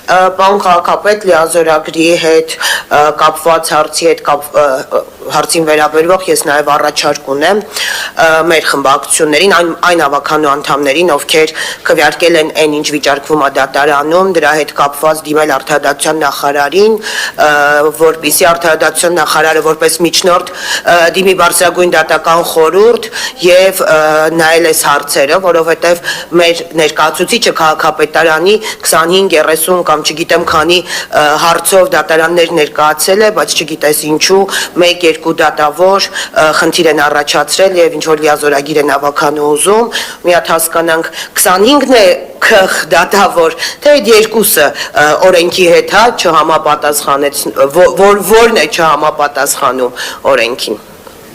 Պարոն քաղաքապետ, լիազորագրի հետ կապված հարցին վերաբերող ես նաև առաջարկ ունեմ մեր խմբակցություններին, այն հավաքանու անդամներին, ովքեր քվեարկել են այն ինչ վիճարկվում է դատարանում, դրա հետ կապված դիմել արդարադատության նախարարին, որպեսզի արդարադատության նախարարը որպես միջնորդ դիմի բարձրագույն դատական խորհուրդ եւ նայել այս հարցերը, որովհետեւ մեր ներկայացուցիչը քաղաքապետարանի 25-30 կամ չգիտեմ քանի հարցով դատարաններ ներկայացել է, բայց չգիտես ինչու 1-2 դատավոր խնդիր են առաջացրել եւ ինչ որ լիազորագիր են ավականու ուզում, մի հատ հասկանանք 25-ն է քխ դատավոր, թե այդ երկուսը օրենքի հետ հա չհամապատասխանեց, որն է չհամապատասխանում օրենքին։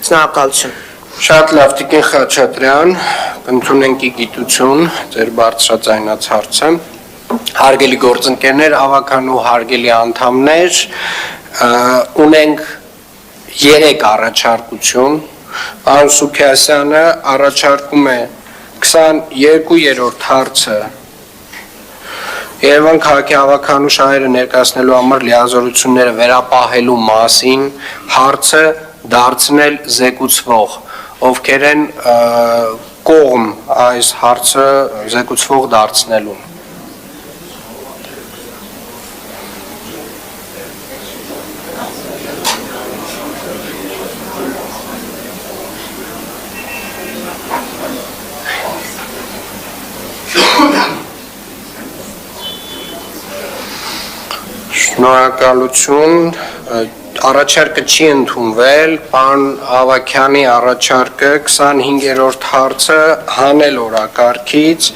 Շնորհակալություն։ Շատ լավ, Տիկին Խաչատրյան, կընդունենք ի գիտություն ձեր բարձրաձայնած հարցը։ Հարգելի գործընկերներ, ավականու հարգելի անդամներ, ունենք 3 առաջարկություն։ Պարոն Սուքիասյանը առաջարկում է 22-րդ հարցը Երևան քաղաքի ավականու շահերը ներկայացնելու համար լիազորությունները վերապահելու մասին հարցը դարձնել զեկուցվող, ովքեր են կողմ այս հարցը զեկուցվող դարձնելու։ Շնորհակալություն, առաջարկը չի ընդունվել, պարոն Ավագյանի առաջարկը 25-րդ հարցը հանել օրակարգից